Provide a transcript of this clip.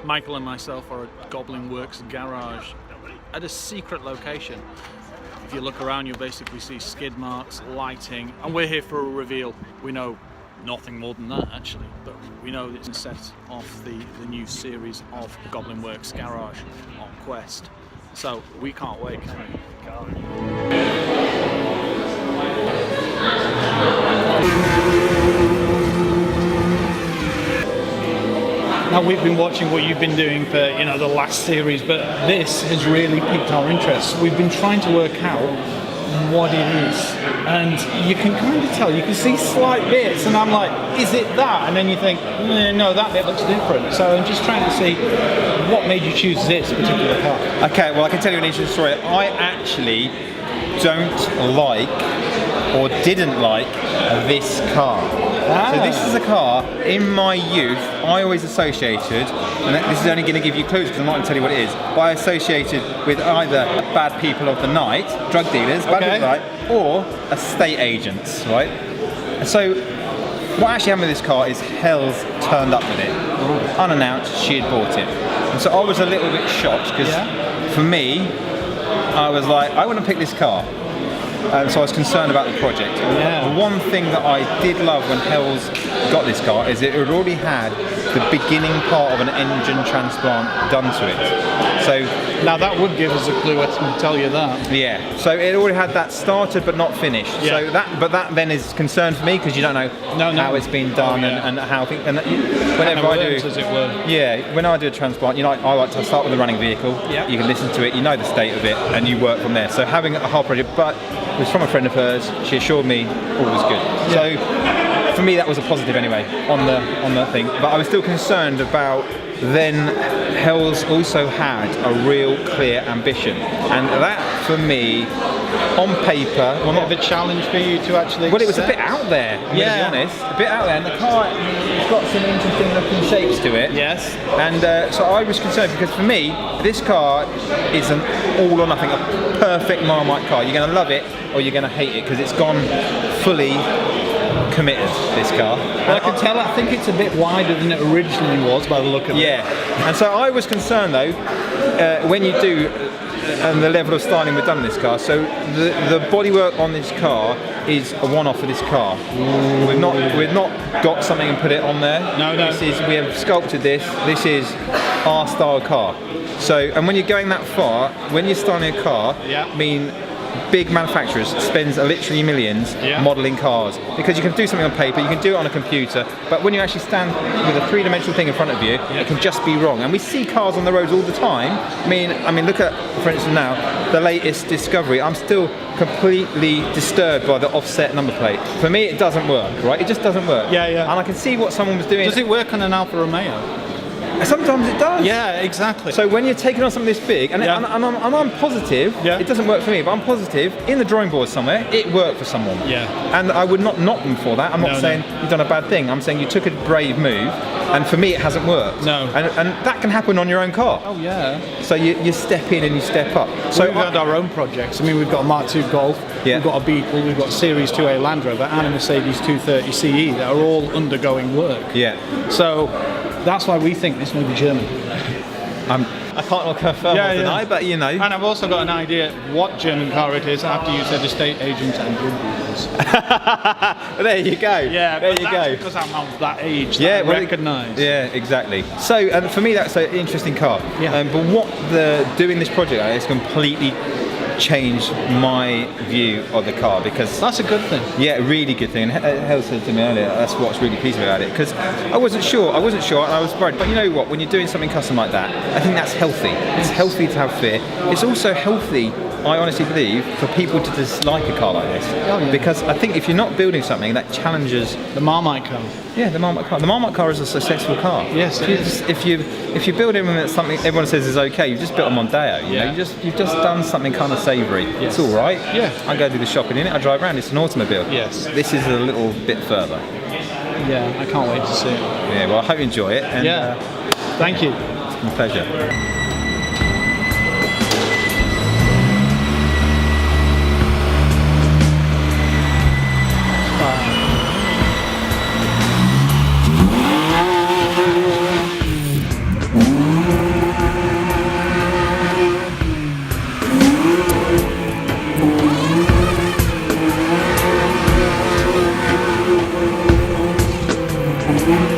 Michael and myself are at Goblin Works Garage at a secret location. If you look around, you'll basically see skid marks, lighting, and we're here for a reveal. We know nothing more than that, actually, but we know it's a set off the new series of Goblin Works Garage on Quest. So we can't wait, can we? Now, we've been watching what you've been doing for, the last series, but this has really piqued our interest. We've been trying to work out what it is, and you can kind of tell, you can see slight bits, and I'm like, is it that? And then you think, no, that bit looks different. So I'm just trying to see what made you choose this particular car. Okay, well, I can tell you an interesting story. I actually don't like, or didn't like, this car. So this is a car, in my youth, I always associated, and this is only going to give you clues because I'm not going to tell you what it is, but I associated with either bad people of the night, drug dealers, bad people of the night, or estate agents, right? So what actually happened with this car is Hells turned up with it, unannounced, she had bought it. And so I was a little bit shocked because for me, I was like, I want to pick this car. So I was concerned about the project. The one thing that I did love when Hells got this car is it had already had the beginning part of an engine transplant done to it. So now that would give us a clue, I can tell you that. Yeah, so it already had that started but not finished. Yeah. So that then is concern for me because you don't know how it's been done and how things. And whenever I do, as it were. Yeah, when I do a transplant, I like to start with a running vehicle. Yeah. You can listen to it, you know the state of it, and you work from there. So having a whole project, but it was from a friend of hers. She assured me all was good. Yeah. So for me, that was a positive anyway on the thing. But I was still concerned about. Then Hells also had a real clear ambition, and that for me, on paper, well, not a challenge for you to actually. Well, it was a bit out there. I'm gonna be honest, a bit out there, and the car has got some interesting looking shapes to it. Yes. And so I was concerned because for me, this car is an all or nothing, a perfect Marmite car. You're going to love it or you're going to hate it because it's gone fully committed, this car. Well, I can tell, I think it's a bit wider than it originally was by the look of it. Yeah, and so I was concerned though, when you do, and the level of styling we've done in this car, so the bodywork on this car is a one-off for this car. We've not got something and put it on there. No. We have sculpted this. This is our style car. So, and when you're going that far, when you're styling a car, I mean, big manufacturers spends literally millions modelling cars because you can do something on paper, you can do it on a computer, but when you actually stand with a three-dimensional thing in front of you, it can just be wrong. And we see cars on the roads all the time. I mean, look at, for instance, now the latest Discovery. I'm still completely disturbed by the offset number plate. For me, it doesn't work, right? It just doesn't work. Yeah. And I can see what someone was doing. Does it work on an Alfa Romeo? Sometimes it does. Yeah, exactly. So when you're taking on something this big, and I'm positive, it doesn't work for me, but I'm positive, in the drawing board somewhere, it worked for someone. Yeah. And I would not knock them for that. I'm not saying you've done a bad thing. I'm saying you took a brave move, and for me it hasn't worked. No. And that can happen on your own car. Oh, yeah. So you step in and you step up. So we've had our own projects. I mean, we've got a Mark II Golf, we've got a Beetle, we've got Series 2A Land Rover, and a Mercedes 230 CE that are all undergoing work. Yeah. So that's why we think this may be German. I can't confirm or deny, but you know. And I've also got an idea what German car it is after you said estate agents and drug dealers. There you go. Yeah, there you go. Because I'm of that age that I recognise. Yeah, exactly. So for me, that's an interesting car. Yeah. But what doing this project has completely changed my view of the car because that's a good thing. Yeah, a really good thing. And Hell said to me earlier, that's what's really pleased about it because I wasn't sure and I was worried. But you know what? When you're doing something custom like that, I think that's healthy. It's healthy to have fear. It's also healthy, I honestly believe, for people to dislike a car like this because I think if you're not building something that challenges the Marmite car. Yeah, the Marmite car. The Marmite car is a successful car. Yes. If you build them with something everyone says is okay, you've just built a Mondeo. You know, you've just done something kind of savoury. Yes. It's all right. Yeah. I go do the shopping in it. I drive around. It's an automobile. Yes. This is a little bit further. Yeah, I can't wait to see it. Yeah. Well, I hope you enjoy it. And, Thank you. It's been a pleasure. Thank you.